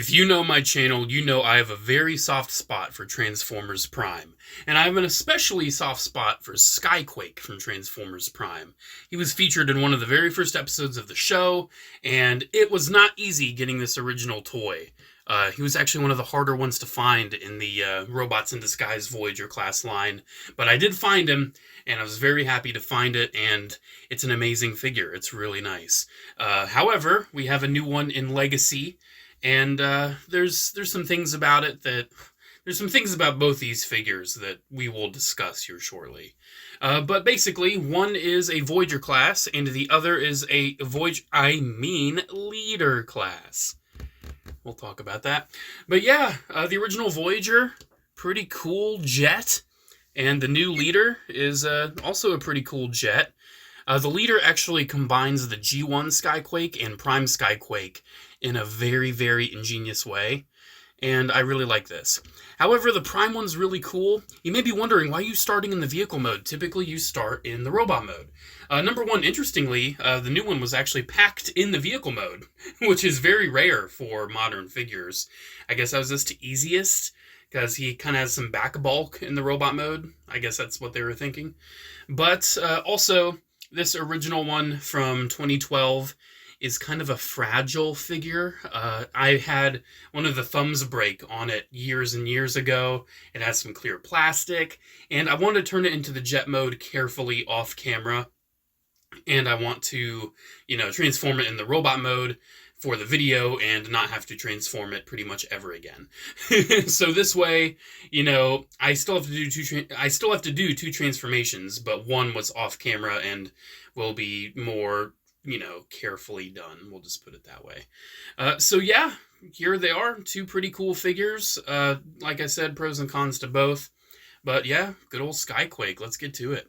If you know my channel, you know I have a very soft spot for Transformers Prime. And I have an especially soft spot for SKYQUAKE from Transformers Prime. He was featured in one of the very first episodes of the show, and it was not easy getting this original toy. He was actually one of the harder ones to find in the Robots in Disguise Voyager class line. But I did find him, and I was very happy to find it, and it's an amazing figure. It's really nice. However, we have a new one in Legacy, and there's some things about it there's some things about both these figures that we will discuss here shortly. But basically, one is a Voyager class, and the other is a Leader class. We'll talk about that. But yeah, the original Voyager, pretty cool jet, and the new Leader is also a pretty cool jet. The Leader actually combines the G1 SKYQUAKE and Prime SKYQUAKE in a very, very ingenious way, and I really like this. However, the Prime one's really cool. You may be wondering, why are you starting in the vehicle mode? Typically, you start in the robot mode. Number one, interestingly, the new one was actually packed in the vehicle mode, which is very rare for modern figures. I guess that was just the easiest, because he kind of has some back bulk in the robot mode. I guess that's what they were thinking. But also, this original one from 2012 is kind of a fragile figure. I had one of the thumbs break on it years and years ago. It has some clear plastic, and I want to turn it into the jet mode carefully off camera. And I want to, transform it in the robot mode for the video and not have to transform it pretty much ever again. So this way, I still have to do two transformations, but one was off camera and will be more carefully done. We'll just put it that way. So yeah, here they are. Two pretty cool figures. Like I said, pros and cons to both. But yeah, good old SKYQUAKE. Let's get to it.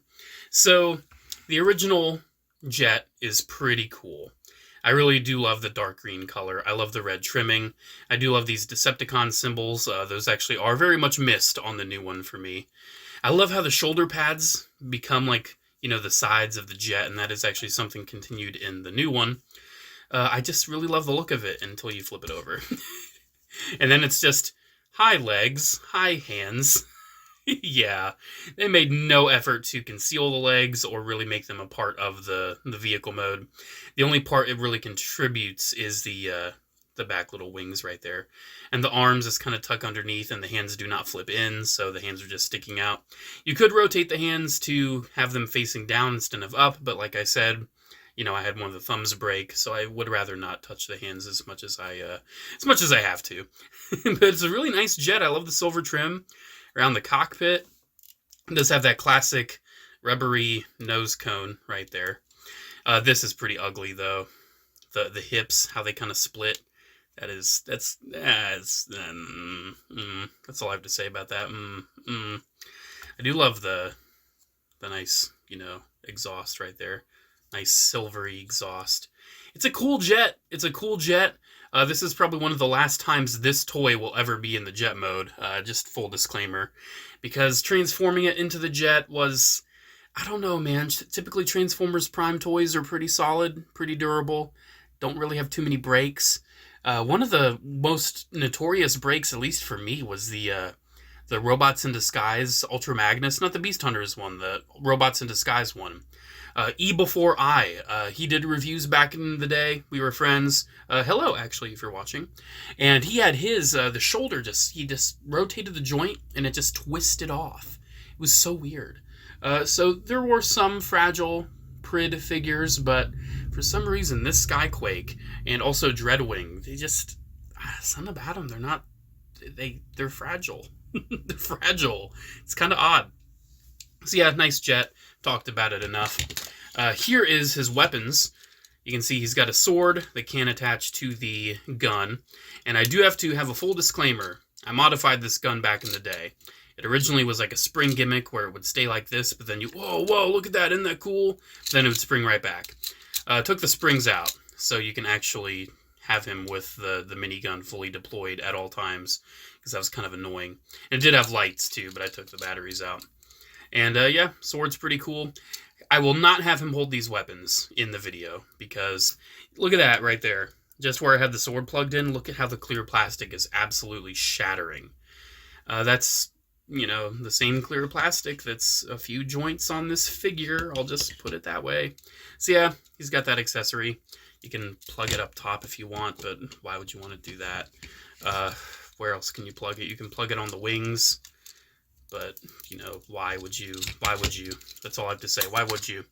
So the original jet is pretty cool. I really do love the dark green color. I love the red trimming. I do love these Decepticon symbols. Those actually are very much missed on the new one for me. I love how the shoulder pads become like the sides of the jet, and that is actually something continued in the new one. I just really love the look of it until you flip it over. And then it's just high legs, high hands. Yeah, they made no effort to conceal the legs or really make them a part of the vehicle mode. The only part it really contributes is the back little wings right there. And the arms is kind of tucked underneath, and the hands do not flip in, so the hands are just sticking out. You could rotate the hands to have them facing down instead of up, but like I said, I had one of the thumbs break, so I would rather not touch the hands as much as I have to. But it's a really nice jet. I love the silver trim around the cockpit. It does have that classic rubbery nose cone right there. This is pretty ugly though. The hips, how they kind of split. That's all I have to say about that. I do love the nice, exhaust right there. Nice silvery exhaust. It's a cool jet. This is probably one of the last times this toy will ever be in the jet mode. Just full disclaimer. Because transforming it into the jet was, I don't know, man. Typically Transformers Prime toys are pretty solid, pretty durable. Don't really have too many breaks. One of the most notorious breaks, at least for me, was the Robots in Disguise Ultra Magnus. Not the Beast Hunters one, the Robots in Disguise one. E before I. He did reviews back in the day. We were friends. Hello, actually, if you're watching. And he had his, the shoulder he just rotated the joint and it just twisted off. It was so weird. So there were some fragile Prid figures, but for some reason, this SKYQUAKE and also Dreadwing, they just, something about them, they're fragile. They're fragile. It's kind of odd. So yeah, nice jet. Talked about it enough. Here is his weapons. You can see he's got a sword that can attach to the gun. And I do have to have a full disclaimer. I modified this gun back in the day. It originally was like a spring gimmick where it would stay like this, but then whoa, look at that, isn't that cool? Then it would spring right back. Took the springs out, so you can actually have him with the minigun fully deployed at all times, because that was kind of annoying. And it did have lights too, but I took the batteries out. And yeah, sword's pretty cool. I will not have him hold these weapons in the video, because look at that right there. just where I had the sword plugged in, look at how the clear plastic is absolutely shattering. That's, you know, the same clear plastic that's a few joints on this figure. I'll just put it that way. So yeah, he's got that accessory. You can plug it up top if you want, but why would you want to do that? Where else can you plug it? You can plug it on the wings, but, you know, why would you? Why would you? That's all I have to say. Why would you?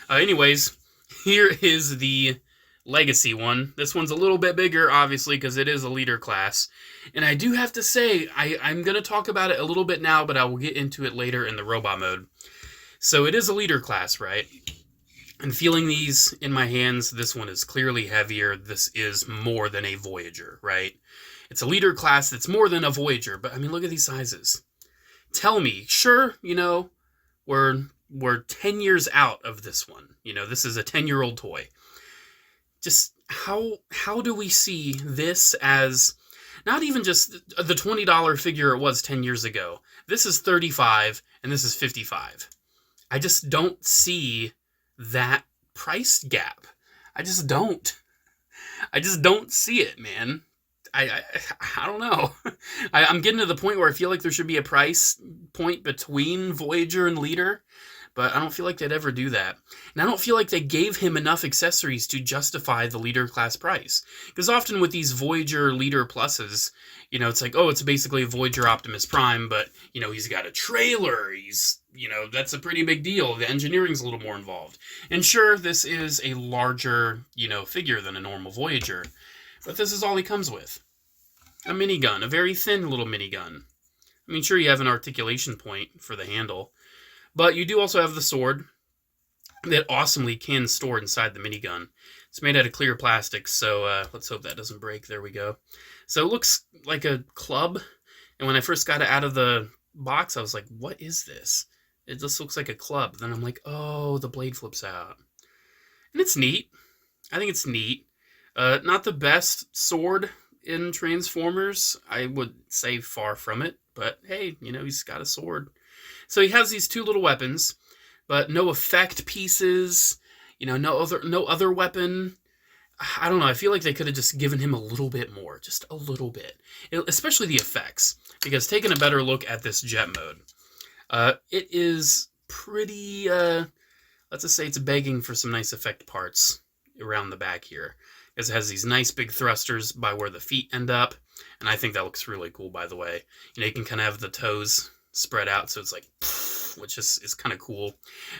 Anyways, here is the Legacy one. This one's a little bit bigger, obviously, because it is a leader class. And I do have to say, I'm going to talk about it a little bit now, but I will get into it later in the robot mode. So it is a leader class, right? And feeling these in my hands, this one is clearly heavier. This is more than a Voyager, right? It's a leader class that's more than a Voyager, but I mean, look at these sizes. Tell me, sure, you know, we're 10 years out of this one. You know, this is a 10-year-old toy. Just how do we see this as not even just the $20 figure it was 10 years ago? This is $35 and this is $55. I just don't see that price gap. I just don't see it, man. I don't know. I'm getting to the point where I feel like there should be a price point between Voyager and Leader, but I don't feel like they'd ever do that. And I don't feel like they gave him enough accessories to justify the Leader class price. Because often with these Voyager Leader pluses, you know, it's like, oh, it's basically a Voyager Optimus Prime, but, you know, he's got a trailer, you know, that's a pretty big deal. The engineering's a little more involved. And sure, this is a larger, you know, figure than a normal Voyager, but this is all he comes with. A minigun, a very thin little minigun. I mean, sure, you have an articulation point for the handle, but you do also have the sword that awesomely can store inside the minigun. It's made out of clear plastic, so let's hope that doesn't break. There we go. So it looks like a club, and when I first got it out of the box, I was like, what is this? It just looks like a club. Then I'm like, oh, the blade flips out. And it's neat. I think it's neat. Not the best sword in Transformers. I would say far from it. But hey, you know, he's got a sword. So he has these two little weapons, but no effect pieces. You know, no other weapon. I don't know. I feel like they could have just given him a little bit more. Just a little bit. Especially the effects. Because taking a better look at this jet mode, it is pretty, let's just say it's begging for some nice effect parts around the back here. Because it has these nice big thrusters by where the feet end up. And I think that looks really cool, by the way. You know, you can kind of have the toes spread out, so it's like, which is kind of cool.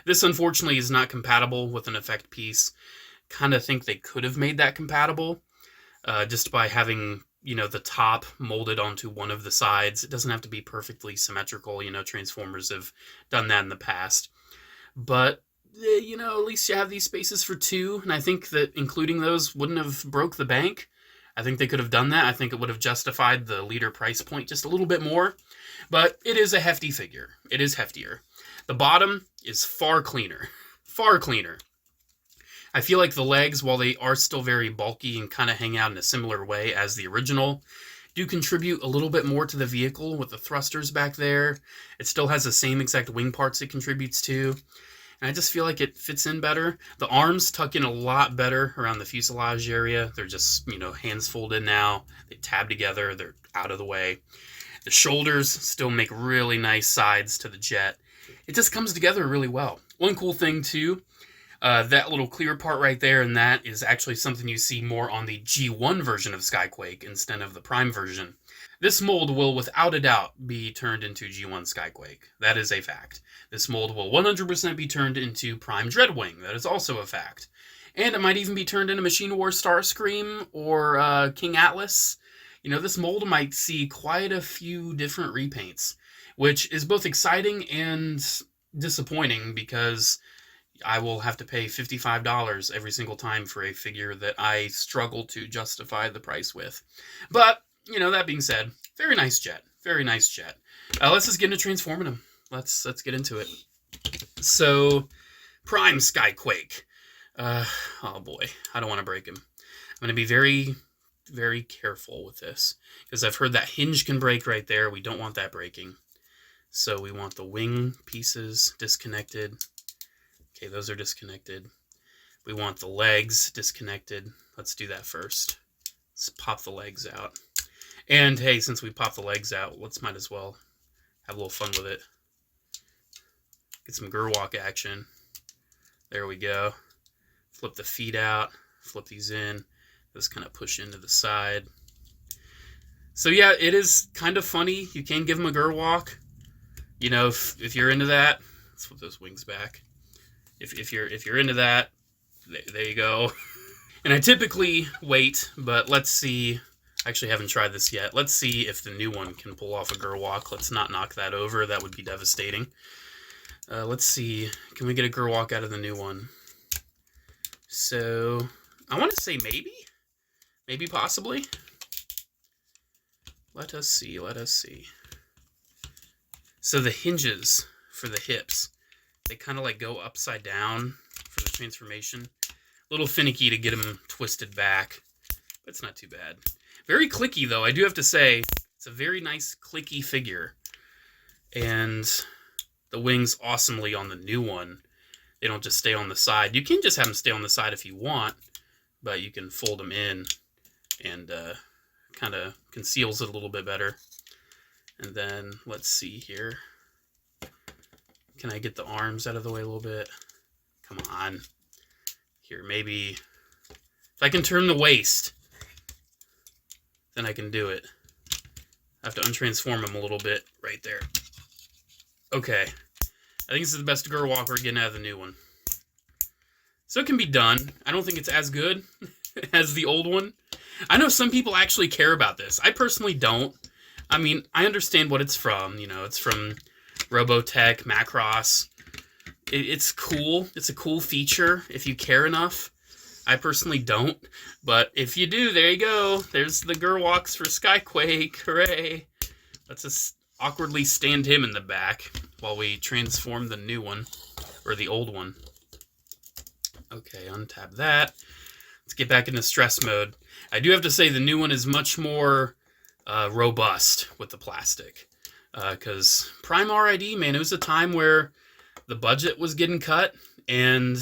This, unfortunately, is not compatible with an effect piece. Kind of think they could have made that compatible just by having, you know, the top molded onto one of the sides. It doesn't have to be perfectly symmetrical. You know, Transformers have done that in the past. But, you know, at least you have these spaces for two, and I think that including those wouldn't have broke the bank. I think they could have done that. I think it would have justified the Leader price point just a little bit more. But it is a hefty figure. It is heftier. The bottom is far cleaner. Far cleaner. I feel like the legs, while they are still very bulky and kind of hang out in a similar way as the original, do contribute a little bit more to the vehicle with the thrusters back there. It still has the same exact wing parts it contributes to. And I just feel like it fits in better. The arms tuck in a lot better around the fuselage area. They're just, you know, hands folded now. They tab together. They're out of the way. The shoulders still make really nice sides to the jet. It just comes together really well. One cool thing, too, that little clear part right there, and that is actually something you see more on the G1 version of SKYQUAKE instead of the Prime version. This mold will, without a doubt, be turned into G1 SKYQUAKE. That is a fact. This mold will 100% be turned into Prime Dreadwing. That is also a fact. And it might even be turned into Machine War Starscream or King Atlas. You know, this mold might see quite a few different repaints, which is both exciting and disappointing because I will have to pay $55 every single time for a figure that I struggle to justify the price with. But, you know, that being said, very nice jet. Very nice jet. Let's just get into transforming him. Let's get into it. So, Prime SKYQUAKE. Oh boy, I don't want to break him. I'm going to be very, very careful with this because I've heard that hinge can break right there. We don't want that breaking. So we want the wing pieces disconnected. Okay, those are disconnected. We want the legs disconnected. Let's do that first. Let's pop the legs out. And hey, since we popped the legs out, let's might as well have a little fun with it. Get some gerwalk action. There we go. Flip the feet out, flip these in, just kind of push into the side. So yeah, it is kind of funny. You can give them a gerwalk. You know, if you're into that, let's flip those wings back. If you're into that, there you go. And I typically wait, but let's see. I actually haven't tried this yet. Let's see if the new one can pull off a gerwalk. Let's not knock that over. That would be devastating. Let's see. Can we get a gerwalk out of the new one? So I want to say maybe. Maybe possibly. Let us see. Let us see. So the hinges for the hips, they kind of like go upside down for the transformation. A little finicky to get them twisted back, but it's not too bad. Very clicky though, I do have to say. It's a very nice clicky figure. And the wings awesomely on the new one. They don't just stay on the side. You can just have them stay on the side if you want, but you can fold them in and kind of conceals it a little bit better. And then let's see here. Can I get the arms out of the way a little bit? Come on. Here, maybe if I can turn the waist, then I can do it. I have to untransform him a little bit right there. Okay. I think this is the best gerwalk we're getting out of the new one. So it can be done. I don't think it's as good as the old one. I know some people actually care about this. I personally don't. I mean, I understand what it's from. You know, it's from Robotech, Macross. It's cool. It's a cool feature if you care enough. I personally don't. But if you do, there you go. There's the gerwalks for SKYQUAKE. Hooray. Let's just awkwardly stand him in the back while we transform the new one. Or the old one. Okay, untap that. Let's get back into stress mode. I do have to say the new one is much more robust with the plastic. Because Prime RID, man, it was a time where the budget was getting cut and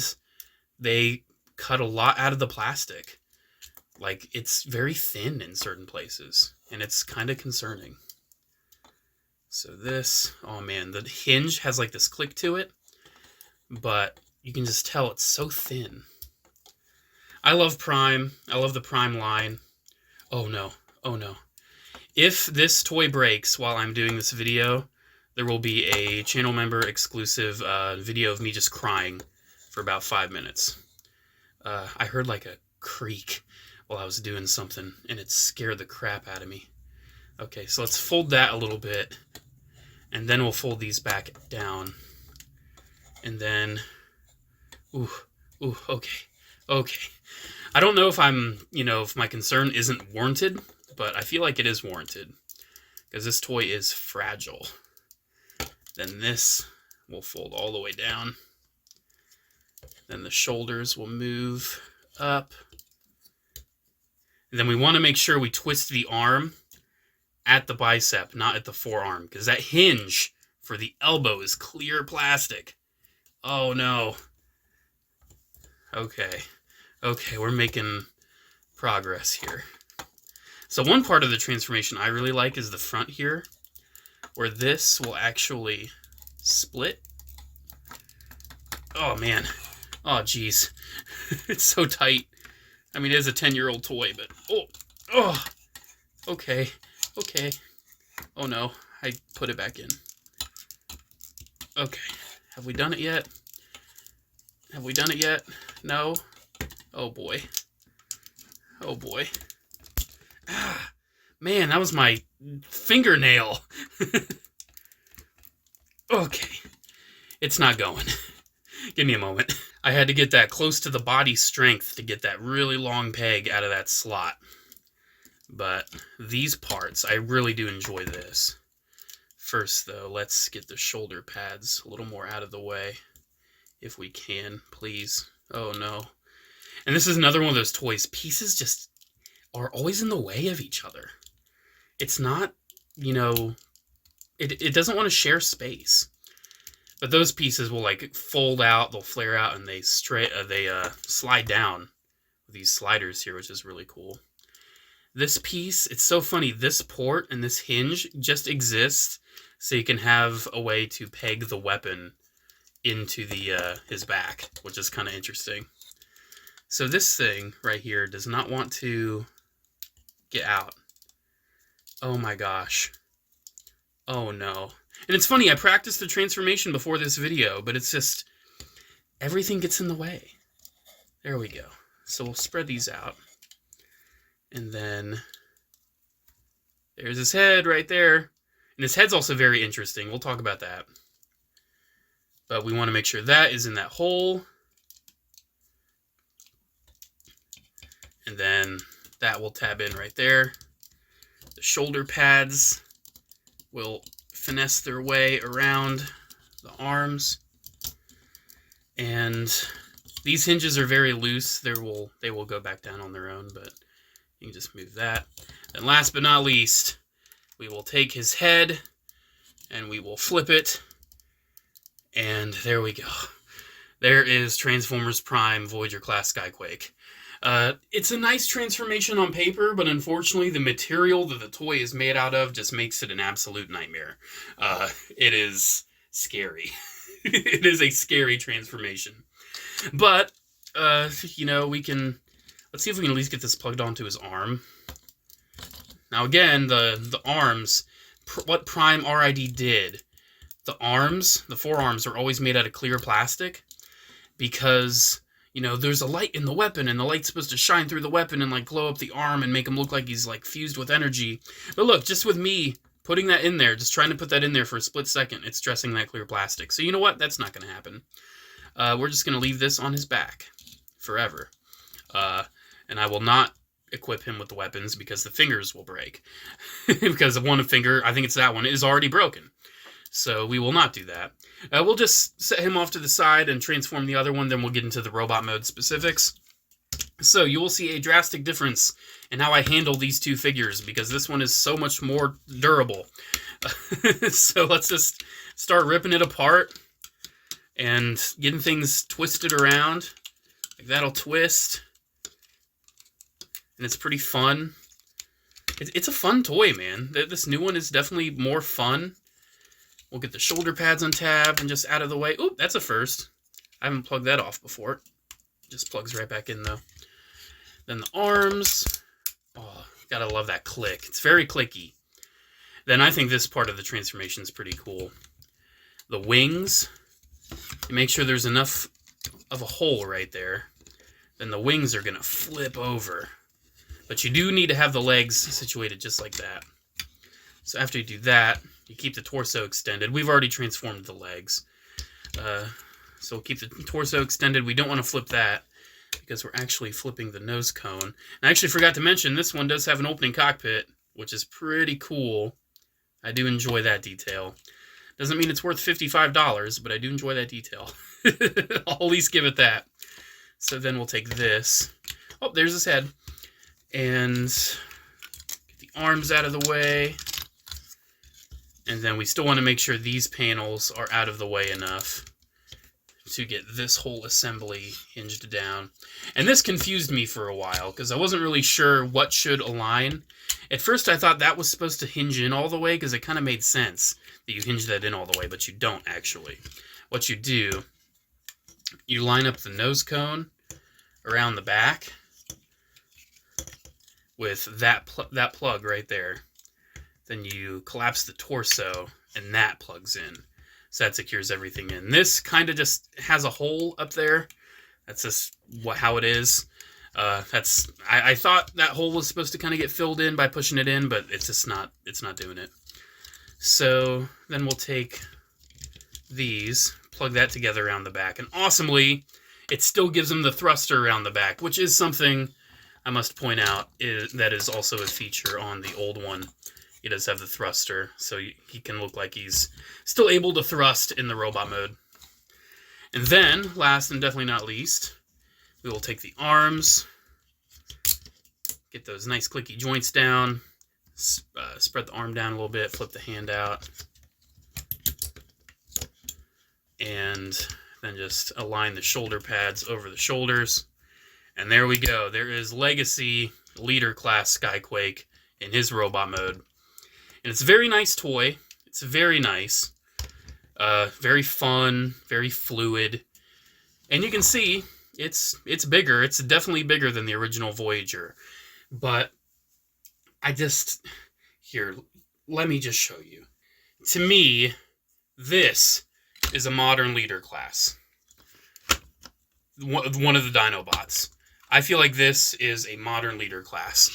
they cut a lot out of the plastic. Like, it's very thin in certain places and it's kind of concerning. So this, oh man, the hinge has like this click to it, but you can just tell it's so thin. I love Prime. I love the Prime line. Oh no. Oh no. If this toy breaks while I'm doing this video, there will be a channel member exclusive video of me just crying for about 5 minutes. I heard like a creak while I was doing something, and it scared the crap out of me. Okay, so let's fold that a little bit, and then we'll fold these back down. And then, okay. I don't know if if my concern isn't warranted, but I feel like it is warranted because this toy is fragile. Then this will fold all the way down. Then the shoulders will move up. And then we want to make sure we twist the arm at the bicep, not at the forearm, because that hinge for the elbow is clear plastic. Oh no. Okay, we're making progress here. So one part of the transformation I really like is the front here, where this will actually split. Oh man. Oh geez. It's so tight. I mean, it is a 10-year-old toy, but okay. Oh no, I put it back in. Okay, have we done it yet? No? Oh boy. Ah, man, that was my fingernail. Okay, it's not going. Give me a moment. I had to get that close to the body strength to get that really long peg out of that slot. But these parts, I really do enjoy this. First, though, let's get the shoulder pads a little more out of the way. If we can, please. Oh, no. And this is another one of those toys. Pieces just are always in the way of each other. It's not, it doesn't want to share space. But those pieces will like fold out, they'll flare out, and they slide down with these sliders here, which is really cool. this piece, it's so funny, this port and this hinge just exist so you can have a way to peg the weapon into the his back, which is kind of interesting. So this thing right here does not want to get out. Oh my gosh. Oh no. And it's funny, I practiced the transformation before this video, but it's just, everything gets in the way. There we go. So we'll spread these out. And then there's his head right there. And his head's also very interesting. We'll talk about that. But we want to make sure that is in that hole. And then that will tab in right there. The shoulder pads will finesse their way around the arms. And these hinges are very loose. They will go back down on their own, but you can just move that. And last but not least, we will take his head and we will flip it. And there we go. There is Transformers Prime Voyager class SKYQUAKE. It's a nice transformation on paper, but unfortunately the material that the toy is made out of just makes it an absolute nightmare. It is scary. It is a scary transformation. But, you know, let's see if we can at least get this plugged onto his arm. Now again, the arms, what Prime RID did, the forearms are always made out of clear plastic because, you know, there's a light in the weapon and the light's supposed to shine through the weapon and like glow up the arm and make him look like he's like fused with energy. But look, just with me putting that in there, just trying to put that in there for a split second, it's dressing that clear plastic. So you know what? That's not going to happen. We're just going to leave this on his back forever. And I will not equip him with the weapons because the fingers will break. Because one finger, I think it's that one, is already broken. So we will not do that. We'll just set him off to the side and transform the other one, then we'll get into the robot mode specifics. So you will see a drastic difference in how I handle these two figures, because this one is so much more durable. So let's just start ripping it apart and getting things twisted around. Like that'll twist. And it's pretty fun. It's a fun toy, man. This new one is definitely more fun. We'll get the shoulder pads untabbed and just out of the way. Oop, that's a first. I haven't plugged that off before. Just plugs right back in, though. Then the arms. Oh, gotta love that click. It's very clicky. Then I think this part of the transformation is pretty cool. The wings. You make sure there's enough of a hole right there. Then the wings are gonna flip over. But you do need to have the legs situated just like that. So after you do that, you keep the torso extended. We've already transformed the legs. So we'll keep the torso extended. We don't want to flip that because we're actually flipping the nose cone. And I actually forgot to mention, this one does have an opening cockpit, which is pretty cool. I do enjoy that detail. Doesn't mean it's worth $55, but I do enjoy that detail. I'll at least give it that. So then we'll take this. Oh, there's his head. And get the arms out of the way. And then we still want to make sure these panels are out of the way enough to get this whole assembly hinged down. And this confused me for a while because I wasn't really sure what should align. At first I thought that was supposed to hinge in all the way because it kind of made sense that you hinge that in all the way, but you don't actually. What you do, you line up the nose cone around the back with that plug right there. Then you collapse the torso, and that plugs in. So that secures everything in. This kind of just has a hole up there. That's just how it is. I thought that hole was supposed to kind of get filled in by pushing it in, but it's just not. It's not doing it. So then we'll take these, plug that together around the back, and awesomely, it still gives them the thruster around the back, which is something I must point out that is also a feature on the old one. He does have the thruster, so he can look like he's still able to thrust in the robot mode. And then, last and definitely not least, we will take the arms, get those nice clicky joints down, spread the arm down a little bit, flip the hand out, and then just align the shoulder pads over the shoulders. And there we go. There is Legacy leader class SKYQUAKE in his robot mode. And it's a very nice toy. It's very nice. Very fun, very fluid. And you can see it's bigger. It's definitely bigger than the original Voyager. But here, let me just show you. To me, this is a modern leader class. One of the Dinobots. I feel like this is a modern leader class.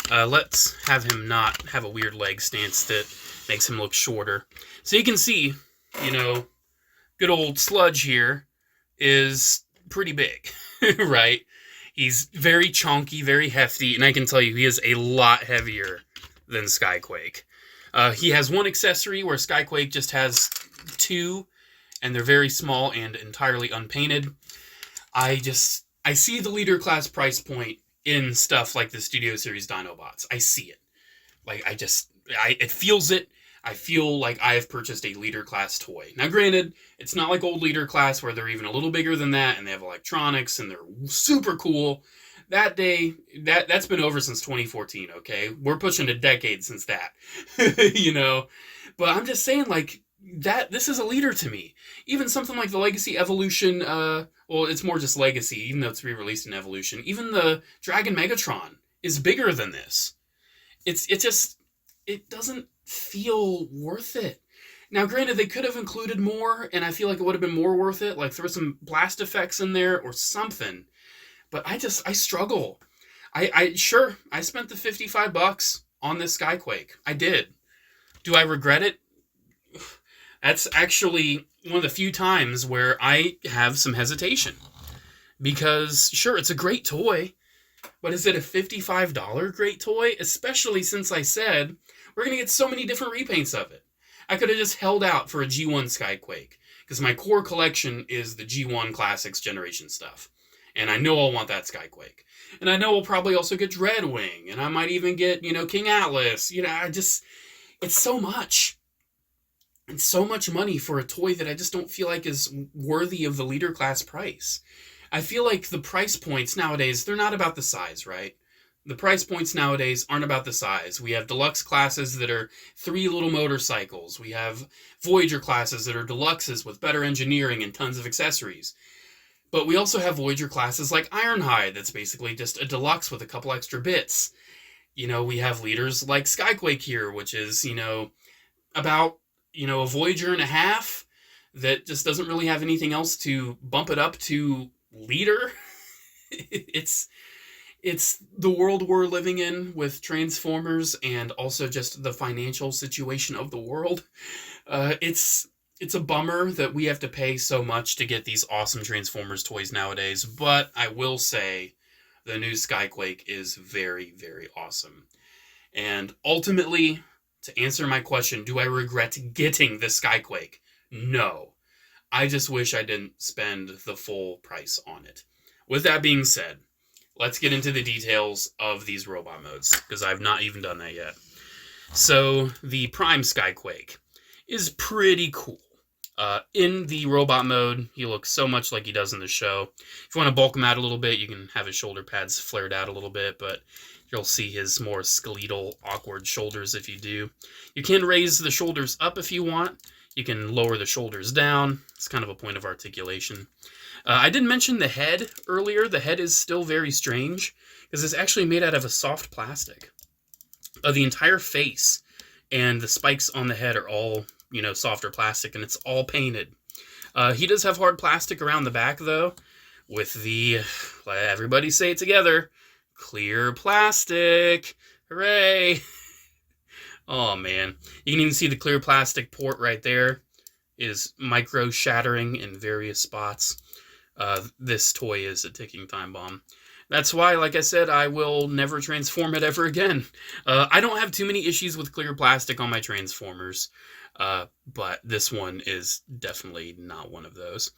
Let's have him not have a weird leg stance that makes him look shorter. So you can see, you know, good old Sludge here is pretty big, right? He's very chunky, very hefty, and I can tell you he is a lot heavier than SKYQUAKE. He has one accessory where SKYQUAKE just has two, and they're very small and entirely unpainted. I see the leader class price point in stuff like the Studio Series Dinobots. I see it. Like, it feels it. I feel like I have purchased a leader class toy. Now, granted, it's not like old leader class where they're even a little bigger than that, and they have electronics, and they're super cool. That day, that's been over since 2014, okay? We're pushing a decade since that, you know? But I'm just saying, like, this is a leader to me. Even something like the Legacy Evolution, well, it's more just Legacy, even though it's re-released in Evolution. Even the Dragon Megatron is bigger than this. It doesn't feel worth it. Now, granted, they could have included more, and I feel like it would have been more worth it. Like, throw some blast effects in there or something. But I struggle. I spent the $55 on this SKYQUAKE. I did. Do I regret it? That's actually one of the few times where I have some hesitation. Because, sure, it's a great toy, but is it a $55 great toy? Especially since I said we're going to get so many different repaints of it. I could have just held out for a G1 SKYQUAKE, because my core collection is the G1 Classics Generation stuff. And I know I'll want that SKYQUAKE. And I know I'll probably also get Dreadwing, and I might even get, King Atlas. It's so much. And so much money for a toy that I just don't feel like is worthy of the leader class price. I feel like the price points nowadays, they're not about the size, right? The price points nowadays aren't about the size. We have deluxe classes that are 3 little motorcycles. We have Voyager classes that are deluxes with better engineering and tons of accessories. But we also have Voyager classes like Ironhide that's basically just a deluxe with a couple extra bits. We have leaders like SKYQUAKE here, which is, about, a Voyager and a half that just doesn't really have anything else to bump it up to leader. It's the world we're living in with Transformers and also just the financial situation of the world. It's a bummer that we have to pay so much to get these awesome Transformers toys nowadays, but I will say the new SKYQUAKE is very, very awesome. And ultimately, to answer my question, do I regret getting the SKYQUAKE? No. I just wish I didn't spend the full price on it. With that being said, let's get into the details of these robot modes, because I've not even done that yet. So, the Prime SKYQUAKE is pretty cool. In the robot mode, he looks so much like he does in the show. If you want to bulk him out a little bit, you can have his shoulder pads flared out a little bit, but you'll see his more skeletal, awkward shoulders if you do. You can raise the shoulders up if you want. You can lower the shoulders down. It's kind of a point of articulation. I did mention the head earlier. The head is still very strange, because it's actually made out of a soft plastic. The entire face and the spikes on the head are all, softer plastic, and it's all painted. He does have hard plastic around the back, though, with the, let everybody say it together, clear plastic. Hooray! Oh, man. You can even see the clear plastic port right there. It is micro-shattering in various spots. This toy is a ticking time bomb. That's why, like I said, I will never transform it ever again. I don't have too many issues with clear plastic on my Transformers, but this one is definitely not one of those.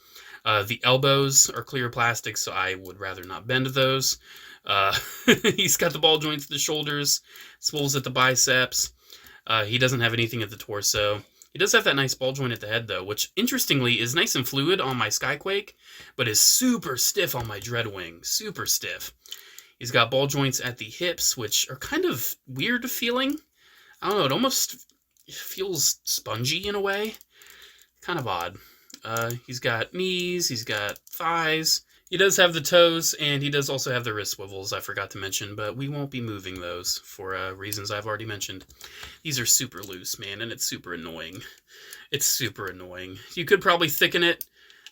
The elbows are clear plastic, so I would rather not bend those. He's got the ball joints at the shoulders, spools at the biceps. He doesn't have anything at the torso. He does have that nice ball joint at the head, though, which, interestingly, is nice and fluid on my SKYQUAKE, but is super stiff on my Dreadwing. Super stiff. He's got ball joints at the hips, which are kind of weird feeling. I don't know, it almost feels spongy in a way. Kind of odd. He's got knees, he's got thighs. He does have the toes, and he does also have the wrist swivels, I forgot to mention, but we won't be moving those for reasons I've already mentioned. These are super loose, man, and it's super annoying. It's super annoying. You could probably thicken it,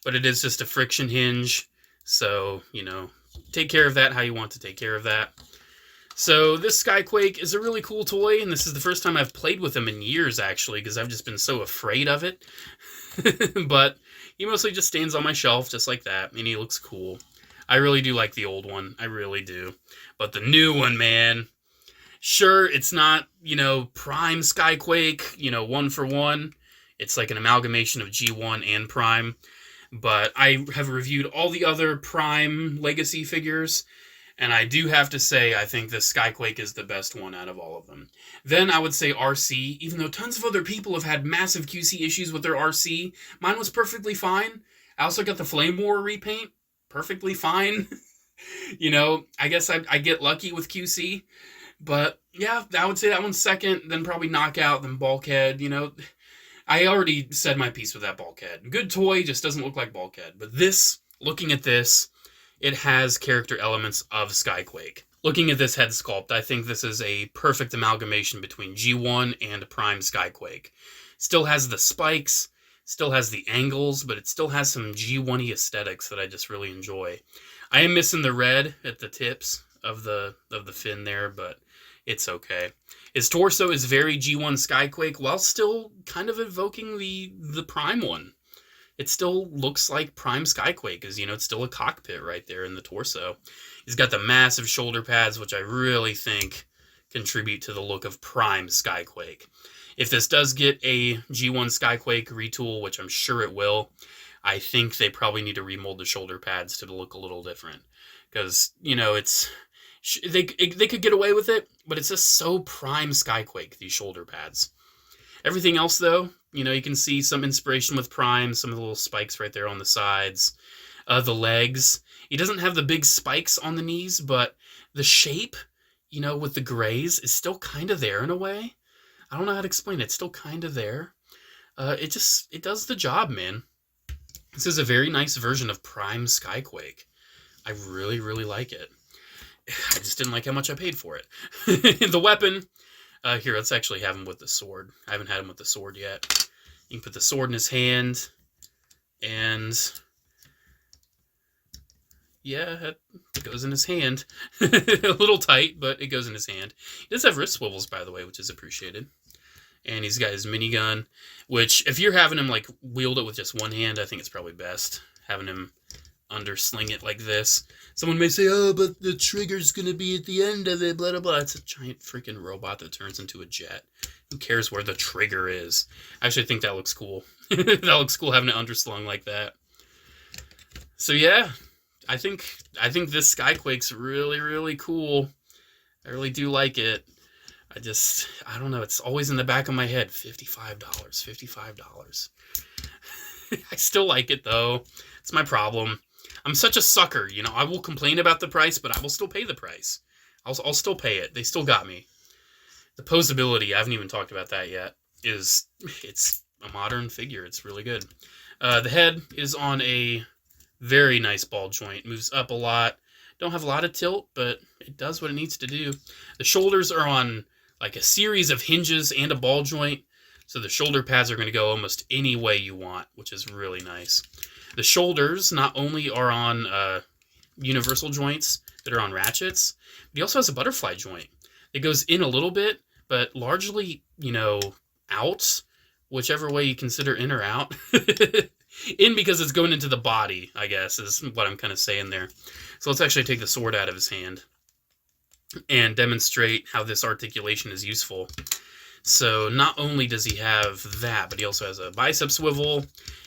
but it is just a friction hinge, so, you know, take care of that how you want to take care of that. So this SKYQUAKE is a really cool toy, and this is the first time I've played with him in years, actually, because I've just been so afraid of it. But he mostly just stands on my shelf just like that, and he looks cool. I really do like the old one. I really do. But the new one, man, sure, it's not, you know, Prime SKYQUAKE, you know, 1 for 1. It's like an amalgamation of G1 and Prime. But I have reviewed all the other Prime Legacy figures, and I do have to say, I think the SKYQUAKE is the best one out of all of them. Then I would say RC, even though tons of other people have had massive QC issues with their RC, mine was perfectly fine. I also got the Flame War repaint, perfectly fine. You know, I guess I get lucky with QC. But yeah, I would say that one's second, then probably Knockout, then Bulkhead, you know. I already said my piece with that Bulkhead. Good toy, just doesn't look like Bulkhead. But this, looking at this, it has character elements of SKYQUAKE. Looking at this head sculpt, I think this is a perfect amalgamation between G1 and Prime SKYQUAKE. Still has the spikes, still has the angles, but it still has some G1-y aesthetics that I just really enjoy. I am missing the red at the tips of the fin there, but it's okay. His torso is very G1 SKYQUAKE while still kind of evoking the Prime one. It still looks like Prime SKYQUAKE, because, you know, it's still a cockpit right there in the torso. He's got the massive shoulder pads, which I really think contribute to the look of Prime SKYQUAKE. If this does get a G1 SKYQUAKE retool, which I'm sure it will, I think they probably need to remold the shoulder pads to look a little different. Because, you know, they could get away with it, but it's just so Prime SKYQUAKE, these shoulder pads. Everything else, though, you know, you can see some inspiration with Prime, some of the little spikes right there on the sides. The legs. He doesn't have the big spikes on the knees, but the shape, you know, with the grays is still kind of there in a way. I don't know how to explain it. It's still kind of there. It does the job, man. This is a very nice version of Prime SKYQUAKE. I really, really like it. I just didn't like how much I paid for it. The weapon... here, let's actually have him with the sword. I haven't had him with the sword yet. You can put the sword in his hand, and yeah, it goes in his hand. A little tight, but it goes in his hand. He does have wrist swivels, by the way, which is appreciated. And he's got his minigun, which, if you're having him, like, wield it with just one hand, I think it's probably best. Having him undersling it like this. Someone may say, oh, but the trigger's going to be at the end of it, blah, blah, blah. It's a giant freaking robot that turns into a jet. Who cares where the trigger is? I actually think that looks cool. That looks cool having it underslung like that. So yeah, I think this SKYQUAKE's really, really cool. I really do like it. I don't know, it's always in the back of my head. $55. I still like it, though. It's my problem. I'm such a sucker, you know. I will complain about the price, but I will still pay the price. I'll still pay it. They still got me. The posability, I haven't even talked about that yet, it's a modern figure. It's really good. The head is on a very nice ball joint. Moves up a lot. Don't have a lot of tilt, but it does what it needs to do. The shoulders are on like a series of hinges and a ball joint. So the shoulder pads are going to go almost any way you want, which is really nice. The shoulders not only are on universal joints that are on ratchets, but he also has a butterfly joint. It goes in a little bit, but largely, you know, out, whichever way you consider in or out. In because it's going into the body, I guess, is what I'm kind of saying there. So let's actually take the sword out of his hand and demonstrate how this articulation is useful. So not only does he have that, but he also has a bicep swivel.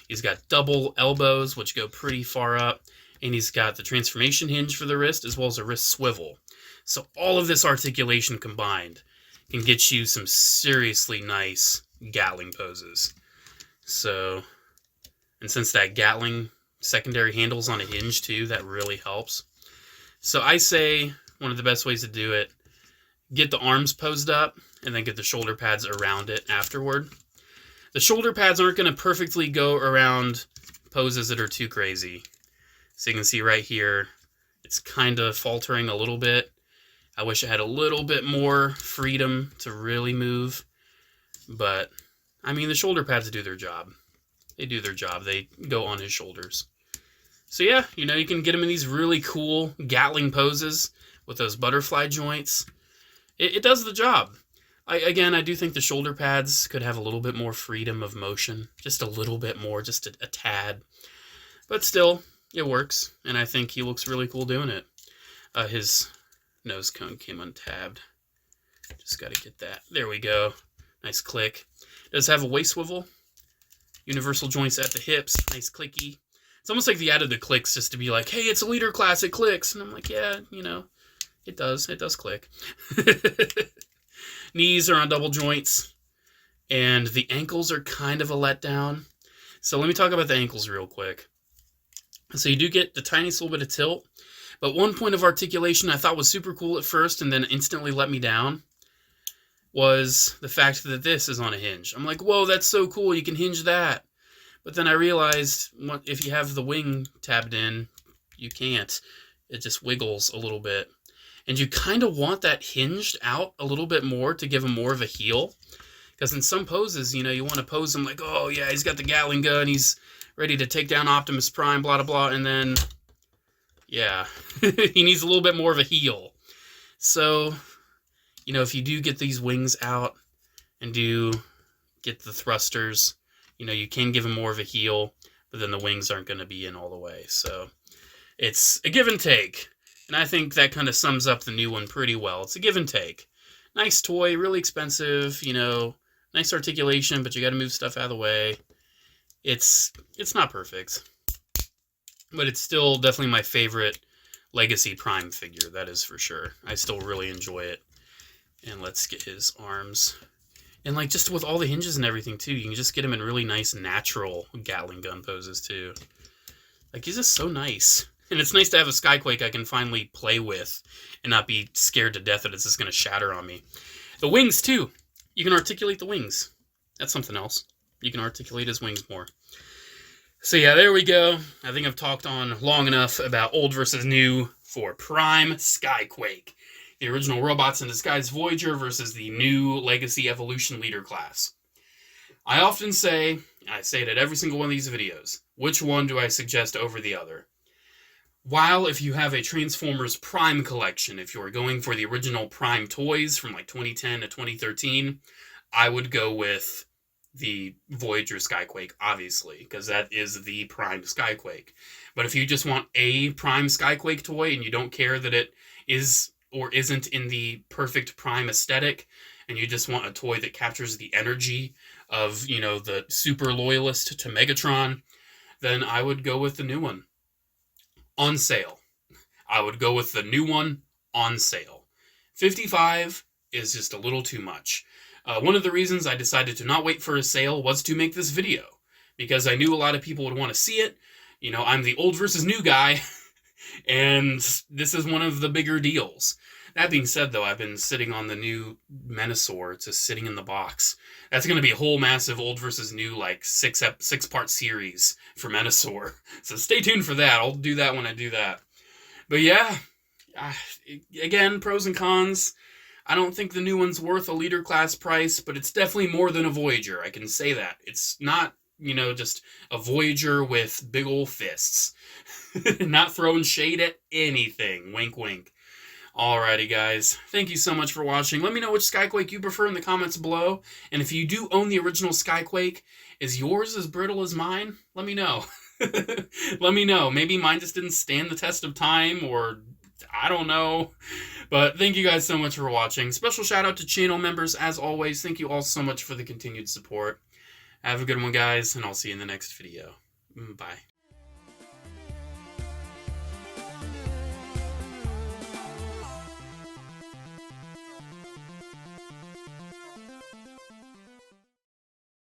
He's got double elbows, which go pretty far up. And he's got the transformation hinge for the wrist, as well as a wrist swivel. So all of this articulation combined can get you some seriously nice Gatling poses. So, and since that Gatling secondary handle's on a hinge too, that really helps. So I say one of the best ways to do it. Get the arms posed up, and then get the shoulder pads around it afterward. The shoulder pads aren't going to perfectly go around poses that are too crazy. So you can see right here, it's kind of faltering a little bit. I wish I had a little bit more freedom to really move. But, I mean, the shoulder pads do their job. They do their job. They go on his shoulders. So yeah, you know, you can get him in these really cool Gatling poses with those butterfly joints. It does the job. Again, I do think the shoulder pads could have a little bit more freedom of motion. Just a little bit more, just a tad. But still, it works. And I think he looks really cool doing it. His nose cone came untabbed. Just got to get that. There we go. Nice click. Does have a waist swivel. Universal joints at the hips. Nice clicky. It's almost like they added the clicks just to be like, hey, it's a leader class, it clicks. And I'm like, yeah, you know, it does click. Knees are on double joints. And the ankles are kind of a letdown. So let me talk about the ankles real quick. So you do get the tiniest little bit of tilt. But one point of articulation I thought was super cool at first and then instantly let me down was the fact that this is on a hinge. I'm like, whoa, that's so cool, you can hinge that. But then I realized if you have the wing tabbed in, you can't. It just wiggles a little bit. And you kind of want that hinged out a little bit more to give him more of a heel. Because in some poses, you know, you want to pose him like, oh yeah, he's got the Gatling gun, he's ready to take down Optimus Prime, blah, blah, blah. And then, yeah, he needs a little bit more of a heel. So, you know, if you do get these wings out and do get the thrusters, you know, you can give him more of a heel, but then the wings aren't going to be in all the way. So it's a give and take. And I think that kind of sums up the new one pretty well. It's a give and take. Nice toy, really expensive, you know, nice articulation, but you got to move stuff out of the way. It's not perfect, but it's still definitely my favorite Legacy Prime figure. That is for sure. I still really enjoy it. And let's get his arms. And like just with all the hinges and everything too, you can just get him in really nice natural Gatling gun poses too. Like he's just so nice. And it's nice to have a SKYQUAKE I can finally play with and not be scared to death that it's just going to shatter on me. The wings too. You can articulate the wings. That's something else. You can articulate his wings more. So yeah, there we go. I think I've talked on long enough about old versus new for Prime SKYQUAKE. The original Robots in Disguise Voyager versus the new Legacy Evolution Leader class. I often say, and I say it at every single one of these videos, which one do I suggest over the other? While if you have a Transformers Prime collection, if you're going for the original Prime toys from like 2010 to 2013, I would go with the Voyager SKYQUAKE, obviously, because that is the Prime SKYQUAKE. But if you just want a Prime SKYQUAKE toy and you don't care that it is or isn't in the perfect Prime aesthetic, and you just want a toy that captures the energy of, you know, the super loyalist to Megatron, then I would go with the new one. On sale. I would go with the new one on sale. $55 is just a little too much. One of the reasons I decided to not wait for a sale was to make this video, because I knew a lot of people would want to see it. You know, I'm the old versus new guy, and this is one of the bigger deals. That being said, though, I've been sitting on the new Menasor. It's just sitting in the box. That's going to be a whole massive old versus new, like, six-part series for Menasor. So stay tuned for that. I'll do that when I do that. But yeah, again, pros and cons. I don't think the new one's worth a leader class price, but it's definitely more than a Voyager. I can say that. It's not, you know, just a Voyager with big old fists. Not throwing shade at anything. Wink, wink. Alrighty, guys. Thank you so much for watching. Let me know which SKYQUAKE you prefer in the comments below. And if you do own the original SKYQUAKE, is yours as brittle as mine? Let me know. Let me know. Maybe mine just didn't stand the test of time, or I don't know. But thank you guys so much for watching. Special shout out to channel members as always. Thank you all so much for the continued support. Have a good one, guys, and I'll see you in the next video. Bye.